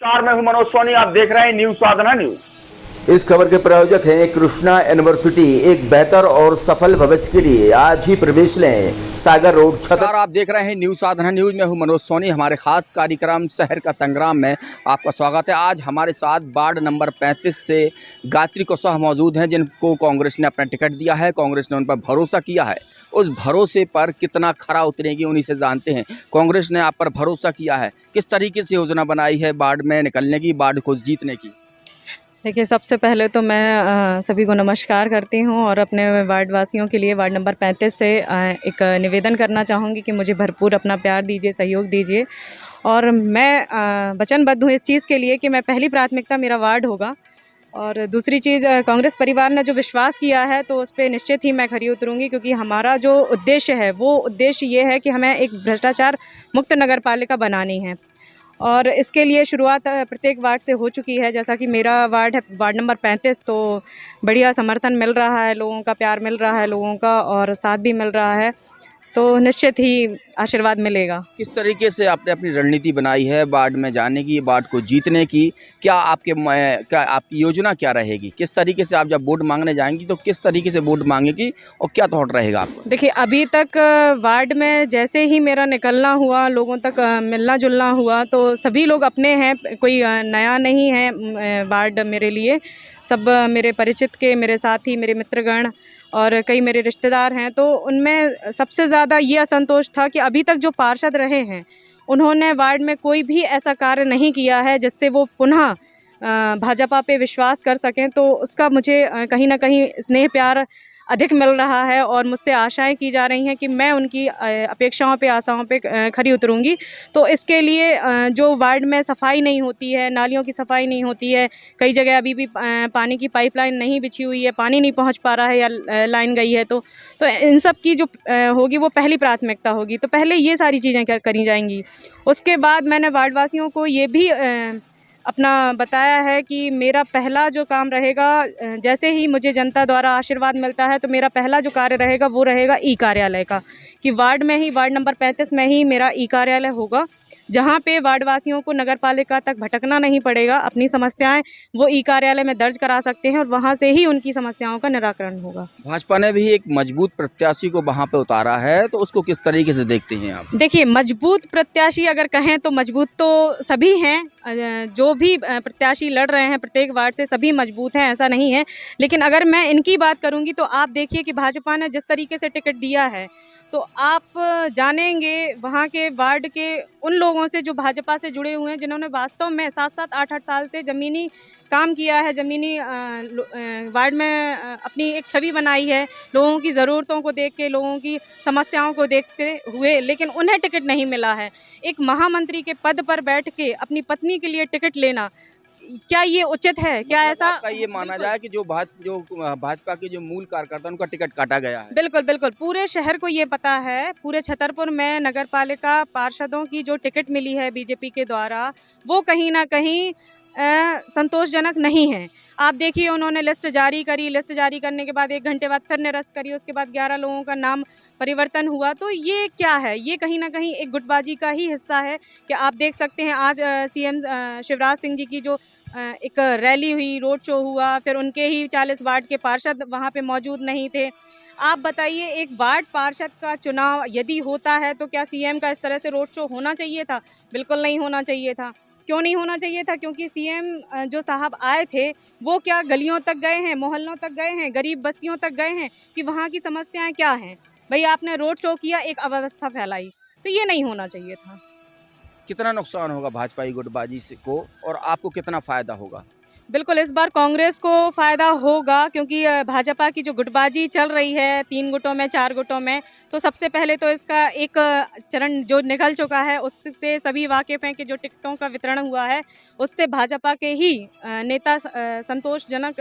नमस्कार, मैं हूं मनोज सोनी। आप देख रहे हैं न्यूज साधना न्यूज। इस खबर के प्रायोजक हैं कृष्णा यूनिवर्सिटी। एक बेहतर और सफल भविष्य के लिए आज ही प्रवेश लें। सागर रोड छतर। आप देख रहे हैं न्यूज साधना न्यूज में हूं मनोज सोनी। हमारे खास कार्यक्रम शहर का संग्राम में आपका स्वागत है। आज हमारे साथ वार्ड नंबर 35 से गायत्री कुशवाहा मौजूद हैं, जिनको कांग्रेस ने अपना टिकट दिया है। कांग्रेस ने उन पर भरोसा किया है। उस भरोसे पर कितना खरा उतरेगी उन्हीं से जानते हैं। कांग्रेस ने आप पर भरोसा किया है, किस तरीके से योजना बनाई है वार्ड में निकलने की, वार्ड को जीतने की? देखिए, सबसे पहले तो मैं सभी को नमस्कार करती हूं और अपने वार्ड वासियों के लिए वार्ड नंबर 35 से एक निवेदन करना चाहूँगी कि मुझे भरपूर अपना प्यार दीजिए, सहयोग दीजिए। और मैं वचनबद्ध हूँ इस चीज़ के लिए कि मैं पहली प्राथमिकता मेरा वार्ड होगा। और दूसरी चीज़, कांग्रेस परिवार ने जो विश्वास किया है तो उस पर निश्चित ही मैं खरी उतरूँगी, क्योंकि हमारा जो उद्देश्य है वो उद्देश्य ये है कि हमें एक भ्रष्टाचार मुक्त नगर पालिका बनानी है। और इसके लिए शुरुआत प्रत्येक वार्ड से हो चुकी है। जैसा कि मेरा वार्ड है वार्ड नंबर 35, तो बढ़िया समर्थन मिल रहा है, लोगों का प्यार मिल रहा है, लोगों का और साथ भी मिल रहा है, तो निश्चित ही आशीर्वाद मिलेगा। किस तरीके से आपने अपनी रणनीति बनाई है वार्ड में जाने की, वार्ड को जीतने की? क्या आपकी योजना क्या रहेगी? किस तरीके से आप जब वोट मांगने जाएंगी तो किस तरीके से वोट मांगेगी और क्या थॉट रहेगा आपका? देखिए, अभी तक वार्ड में जैसे ही मेरा निकलना हुआ, लोगों तक मिलना जुलना हुआ, तो सभी लोग अपने हैं, कोई नया नहीं है। वार्ड मेरे लिए सब मेरे परिचित के, मेरे साथी, मेरे मित्रगण और कई मेरे रिश्तेदार हैं। तो उनमें सबसे ज़्यादा ये असंतोष था कि अभी तक जो पार्षद रहे हैं उन्होंने वार्ड में कोई भी ऐसा कार्य नहीं किया है जिससे वो पुनः भाजपा पे विश्वास कर सकें। तो उसका मुझे कहीं ना कहीं स्नेह प्यार अधिक मिल रहा है और मुझसे आशाएं की जा रही हैं कि मैं उनकी अपेक्षाओं पे, आशाओं पे खरी उतरूंगी। तो इसके लिए जो वार्ड में सफाई नहीं होती है, नालियों की सफाई नहीं होती है, कई जगह अभी भी पानी की पाइपलाइन नहीं बिछी हुई है, पानी नहीं पहुंच पा रहा है या लाइन गई है, तो इन सब की जो होगी वो पहली प्राथमिकता होगी। तो पहले ये सारी चीज़ें करी जाएंगी। उसके बाद मैंने वार्डवासियों को ये भी अपना बताया है कि मेरा पहला जो काम रहेगा, जैसे ही मुझे जनता द्वारा आशीर्वाद मिलता है तो मेरा पहला जो कार्य रहेगा वो रहेगा ई कार्यालय का, कि वार्ड में ही, वार्ड नंबर 35 में ही मेरा ई कार्यालय होगा, जहाँ पे वार्डवासियों को नगर पालिका तक भटकना नहीं पड़ेगा। अपनी समस्याएं वो ई कार्यालय में दर्ज करा सकते हैं और वहाँ से ही उनकी समस्याओं का निराकरण होगा। भाजपा ने भी एक मजबूत प्रत्याशी को वहां पे उतारा है, तो उसको किस तरीके से देखते हैं आप? देखिए, मजबूत प्रत्याशी अगर कहें तो मजबूत तो सभी हैं। जो भी प्रत्याशी लड़ रहे हैं प्रत्येक वार्ड से, सभी मजबूत हैं, ऐसा नहीं है। लेकिन अगर मैं इनकी बात करूंगी तो आप देखिए कि भाजपा ने जिस तरीके से टिकट दिया है, तो आप जानेंगे वहाँ के वार्ड के उन लोगों से जो भाजपा से जुड़े हुए हैं, जिन्होंने वास्तव में 7-7, 8-8 साल से ज़मीनी काम किया है, ज़मीनी वार्ड में अपनी एक छवि बनाई है, लोगों की ज़रूरतों को देख के, लोगों की समस्याओं को देखते हुए, लेकिन उन्हें टिकट नहीं मिला है। एक महामंत्री के पद पर बैठ के अपनी पत्नी के लिए टिकट लेना, क्या ये उचित है? क्या ऐसा आपका ये माना जाए कि जो भाजपा के जो मूल कार्यकर्ता उनका टिकट काटा गया है? बिल्कुल, बिल्कुल। पूरे शहर को ये पता है, पूरे छतरपुर में नगर पालिका पार्षदों की जो टिकट मिली है बीजेपी के द्वारा, वो कहीं ना कहीं संतोषजनक नहीं है। आप देखिए, उन्होंने लिस्ट जारी करी, लिस्ट जारी करने के बाद 1 घंटे बाद फिर निरस्त करी, उसके बाद 11 लोगों का नाम परिवर्तन हुआ। तो ये क्या है? ये कहीं ना कहीं एक गुटबाजी का ही हिस्सा है। कि आप देख सकते हैं आज सीएम शिवराज सिंह जी की जो एक रैली हुई, रोड शो हुआ, फिर उनके ही 40 वार्ड के पार्षद वहाँ पे मौजूद नहीं थे। आप बताइए, एक वार्ड पार्षद का चुनाव यदि होता है तो क्या सीएम का इस तरह से रोड शो होना चाहिए था? बिल्कुल नहीं होना चाहिए था। क्यों नहीं होना चाहिए था? क्योंकि सीएम जो साहब आए थे वो क्या गलियों तक गए हैं, मोहल्लों तक गए हैं, गरीब बस्तियों तक गए हैं कि वहाँ की समस्याएं क्या हैं? भाई, आपने रोड शो किया, एक अव्यवस्था फैलाई, तो ये नहीं होना चाहिए था। कितना नुकसान होगा भाजपा की गुटबाजी से को, और आपको कितना फायदा होगा? बिल्कुल, इस बार कांग्रेस को फ़ायदा होगा, क्योंकि भाजपा की जो गुटबाजी चल रही है 3 गुटों में, 4 गुटों में, तो सबसे पहले तो इसका एक चरण जो निकल चुका है, उससे सभी वाकिफ़ हैं कि जो टिकटों का वितरण हुआ है उससे भाजपा के ही नेता संतोषजनक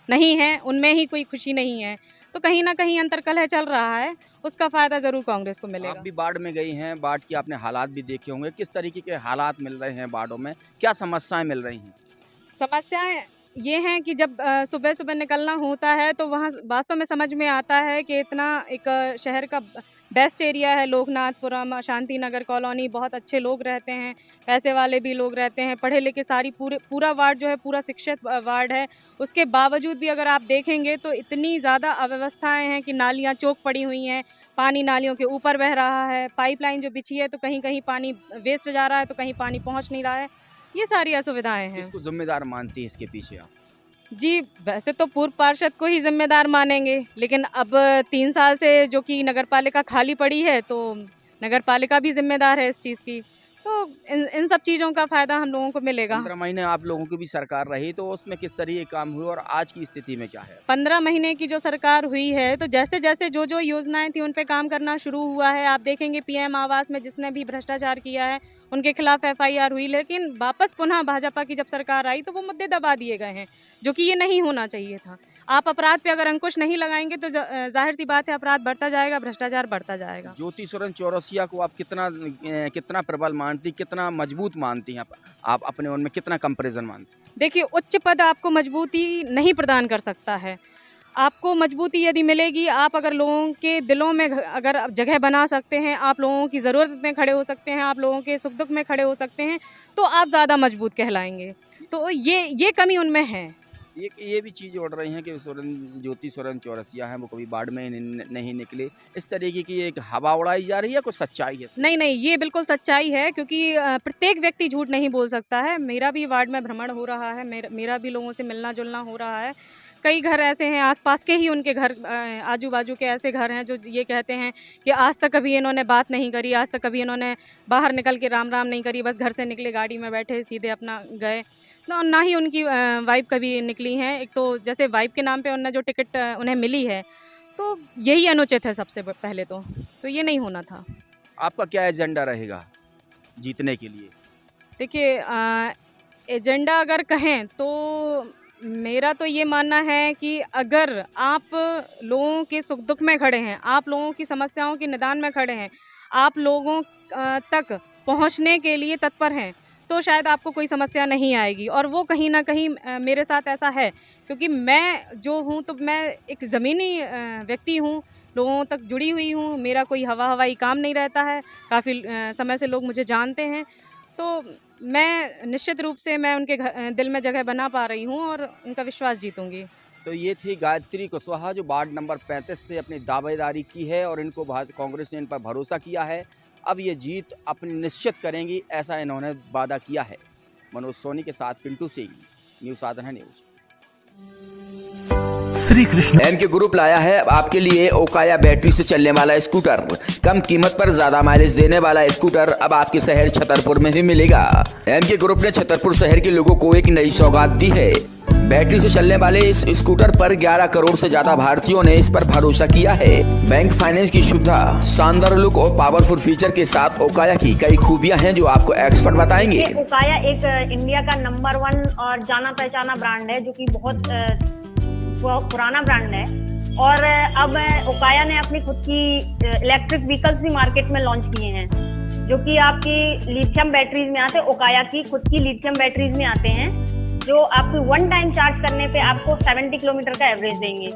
नहीं हैं, उनमें ही कोई खुशी नहीं है। तो कहीं ना कहीं अंतर्कलह चल रहा है, उसका फ़ायदा ज़रूर कांग्रेस को आप मिलेगा। भी वार्ड में गई हैं, वार्ड के आपने हालात भी देखे होंगे, किस तरीके के हालात मिल रहे हैं वार्डों में, क्या समस्याएं मिल रही हैं? समस्याएं ये हैं कि जब सुबह सुबह निकलना होता है तो वहाँ वास्तव में समझ में आता है कि इतना एक शहर का बेस्ट एरिया है लोकनाथपुरम, शांति नगर कॉलोनी, बहुत अच्छे लोग रहते हैं, पैसे वाले भी लोग रहते हैं, पढ़े लिखे पूरा वार्ड जो है पूरा शिक्षित वार्ड है। उसके बावजूद भी अगर आप देखेंगे तो इतनी ज़्यादा अव्यवस्थाएं हैं कि नालियाँ चौक पड़ी हुई हैं, पानी नालियों के ऊपर बह रहा है, पाइपलाइन जो बिछी है तो कहीं कहीं पानी वेस्ट जा रहा है तो कहीं पानी पहुँच नहीं रहा है। ये सारी असुविधाएं हैं। किसको जिम्मेदार मानती है इसके पीछे आप? जी, वैसे तो पूर्व पार्षद को ही जिम्मेदार मानेंगे, लेकिन अब 3 साल से जो कि नगरपालिका खाली पड़ी है तो नगरपालिका भी जिम्मेदार है इस चीज़ की। तो इन सब चीज़ों का फ़ायदा हम लोगों को मिलेगा। 15 महीने आप लोगों की भी सरकार रही तो उसमें किस तरह काम हुए और आज की स्थिति में क्या है? 15 महीने की जो सरकार हुई है तो जैसे जैसे जो योजनाएं थी उन पे काम करना शुरू हुआ है। आप देखेंगे पीएम आवास में जिसने भी भ्रष्टाचार किया है उनके खिलाफ FIR हुई, लेकिन वापस पुनः भाजपा की जब सरकार आई तो वो मुद्दे दबा दिए गए हैं, जो कि ये नहीं होना चाहिए था। आप अपराध पे अगर अंकुश नहीं लगाएंगे तो जाहिर सी बात है अपराध बढ़ता जाएगा, भ्रष्टाचार बढ़ता जाएगा। ज्योति सोरेन चौरसिया को आप कितना प्रबल मानती, कितना मजबूत मानती हैं आप अपने मन में कितना कंपैरिजन मानती? देखिए, उच्च पद आपको मजबूती नहीं प्रदान कर सकता है। आपको मजबूती यदि मिलेगी, आप अगर लोगों के दिलों में अगर जगह बना सकते हैं, आप लोगों की ज़रूरत में खड़े हो सकते हैं, आप लोगों के सुख दुख में खड़े हो सकते हैं, तो आप ज़्यादा मजबूत कहलाएंगे। तो ये कमी उनमें है। ये भी चीज़ उड़ रही हैं कि ज्योति सोरेन चौरसिया हैं वो कभी बाढ़ में नहीं निकले, इस तरीके की एक हवा उड़ाई जा रही है, कुछ सच्चाई है? नहीं, ये बिल्कुल सच्चाई है, क्योंकि प्रत्येक व्यक्ति झूठ नहीं बोल सकता है। मेरा भी वार्ड में भ्रमण हो रहा है, मेरा भी लोगों से मिलना जुलना हो रहा है। कई घर ऐसे हैं आसपास के ही, उनके घर आजू बाजू के ऐसे घर हैं जो ये कहते हैं कि आज तक कभी इन्होंने बात नहीं करी, आज तक कभी इन्होंने बाहर निकल के राम राम नहीं करी, बस घर से निकले, गाड़ी में बैठे, सीधे अपना गए। ना ही उनकी वाइफ कभी निकली हैं। एक तो जैसे वाइफ के नाम पे उन्हें जो टिकट उन्हें मिली है तो यही अनुचित है सबसे पहले तो ये नहीं होना था। आपका क्या एजेंडा रहेगा जीतने के लिए? देखिए, एजेंडा अगर कहें तो मेरा तो ये मानना है कि अगर आप लोगों के सुख दुख में खड़े हैं, आप लोगों की समस्याओं के निदान में खड़े हैं, आप लोगों तक पहुंचने के लिए तत्पर हैं, तो शायद आपको कोई समस्या नहीं आएगी। और वो कहीं ना कहीं मेरे साथ ऐसा है, क्योंकि मैं जो हूँ तो मैं एक ज़मीनी व्यक्ति हूँ, लोगों तक जुड़ी हुई हूँ, मेरा कोई हवाई काम नहीं रहता है, काफ़ी समय से लोग मुझे जानते हैं, तो मैं निश्चित रूप से मैं उनके दिल में जगह बना पा रही हूँ और उनका विश्वास जीतूंगी। तो ये थी गायत्री कुशवाहा जो वार्ड नंबर 35 से अपनी दावेदारी की है और इनको कांग्रेस ने इन पर भरोसा किया है। अब ये जीत अपनी निश्चित करेंगी, ऐसा इन्होंने वादा किया है। मनोज सोनी के साथ Pintu Singh, news Sadhna news. Shri Krishna M के ग्रुप लाया है आपके लिए ओकाया बैटरी से चलने वाला स्कूटर। कम कीमत पर ज्यादा माइलेज देने वाला स्कूटर अब आपके शहर छतरपुर में भी मिलेगा। एम के ग्रुप ने छतरपुर शहर के लोगों को एक नई सौगात दी है। बैटरी से चलने वाले इस स्कूटर पर 11 करोड़ से ज्यादा भारतीयों ने इस पर भरोसा किया है। बैंक फाइनेंस की सुविधा, शानदार लुक और पावरफुल फीचर के साथ ओकाया की कई खूबियां हैं जो आपको एक्सपर्ट बताएंगे। ओकाया एक इंडिया का नंबर 1 और जाना पहचाना ब्रांड है, जो कि बहुत पुराना ब्रांड है। और अब ओकाया ने अपनी खुद की इलेक्ट्रिक व्हीकल्स भी मार्केट में लॉन्च किए हैं, जो कि आपकी लिथियम बैटरीज में आते हैं। ओकाया की खुद की लिथियम बैटरीज में आते हैं, जो आपको 1 टाइम चार्ज करने पे आपको 70 किलोमीटर का एवरेज देंगे।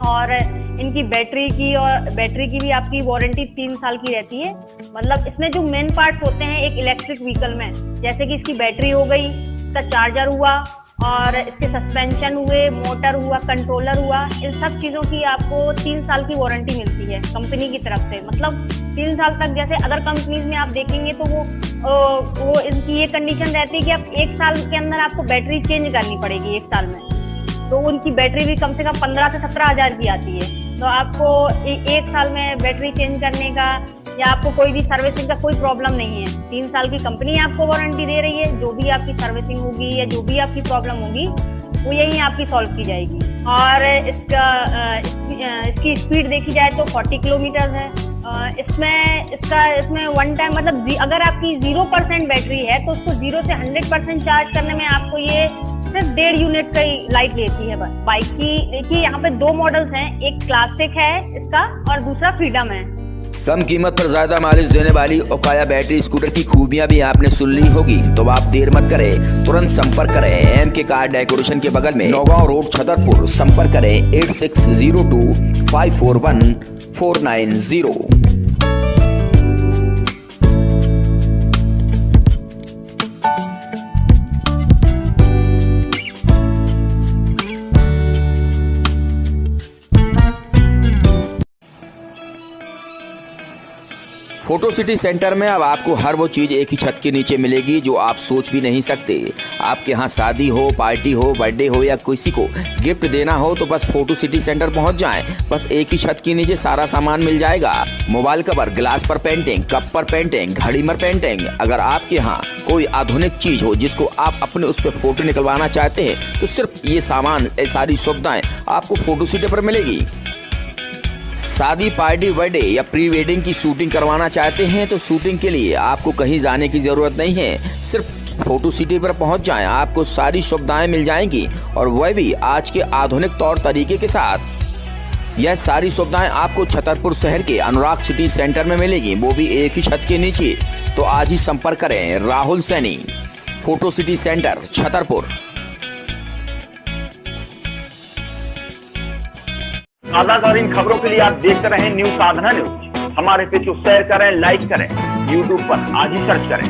और इनकी बैटरी की भी आपकी वारंटी 3 साल की रहती है। मतलब इसमें जो मेन पार्ट्स होते हैं एक इलेक्ट्रिक व्हीकल में, जैसे कि इसकी बैटरी हो गई, इसका चार्जर हुआ, और इसके सस्पेंशन हुए, मोटर हुआ, कंट्रोलर हुआ, इन सब चीज़ों की आपको 3 साल की वारंटी मिलती है कंपनी की तरफ से। मतलब 3 साल तक, जैसे अदर कंपनीज में आप देखेंगे तो वो इनकी ये कंडीशन रहती है कि आप 1 साल के अंदर आपको बैटरी चेंज करनी पड़ेगी 1 साल में। तो उनकी बैटरी भी कम से कम 15 से 17 हज़ार की आती है। तो आपको 1 साल में बैटरी चेंज करने का या आपको कोई भी सर्विसिंग का कोई प्रॉब्लम नहीं है। 3 साल की कंपनी आपको वारंटी दे रही है। जो भी आपकी सर्विसिंग होगी या जो भी आपकी प्रॉब्लम होगी वो यही आपकी सॉल्व की जाएगी। और इसकी स्पीड देखी जाए तो 40 किलोमीटर है। इसमें 1 टाइम, मतलब अगर आपकी 0% बैटरी है तो उसको 0 से 100% चार्ज करने में आपको ये सिर्फ 1.5 यूनिट का लाइफ लेती है बस। बाइक की देखिए यहाँ पे 2 मॉडल्स हैं, एक क्लासिक है इसका और दूसरा फ्रीडम है। कम कीमत पर ज्यादा माइलेज देने वाली ओकाया बैटरी स्कूटर की खूबियां भी आपने सुन ली होगी, तो आप देर मत करें, तुरंत संपर्क करें एम के कार डेकोरेशन के बगल में, नौगांव रोड, छतरपुर। संपर्क करें 8602541490। फोटो सिटी सेंटर में अब आपको हर वो चीज़ एक ही छत के नीचे मिलेगी जो आप सोच भी नहीं सकते। आपके यहाँ शादी हो, पार्टी हो, बर्थडे हो या किसी को गिफ्ट देना हो तो बस फोटो सिटी सेंटर पहुँच जाएं। बस एक ही छत के नीचे सारा सामान मिल जाएगा। मोबाइल कवर, ग्लास पर पेंटिंग, कप पर पेंटिंग, घड़ी पर पेंटिंग। अगर आपके यहाँ कोई आधुनिक चीज़ हो जिसको आप अपने उस पर फोटो निकलवाना चाहते हैं तो सिर्फ ये सामान, ये सारी सुविधाएँ आपको फोटो सिटी पर मिलेगी। शादी, पार्टी, बर्थडे या प्री वेडिंग की शूटिंग करवाना चाहते हैं तो शूटिंग के लिए आपको कहीं जाने की ज़रूरत नहीं है, सिर्फ फोटो सिटी पर पहुंच जाएं, आपको सारी सुविधाएं मिल जाएंगी और वह भी आज के आधुनिक तौर तरीके के साथ। यह सारी सुविधाएं आपको छतरपुर शहर के अनुराग सिटी सेंटर में मिलेगी, वो भी एक ही छत के नीचे। तो आज ही संपर्क करें Rahul Saini, photo city centre, Chhatarpur. ताज़ा-तरीन खबरों के लिए आप देखते रहें न्यूज़ साधना न्यूज़। हमारे पेज को शेयर करें, लाइक करें, यूट्यूब पर आज ही सर्च करें।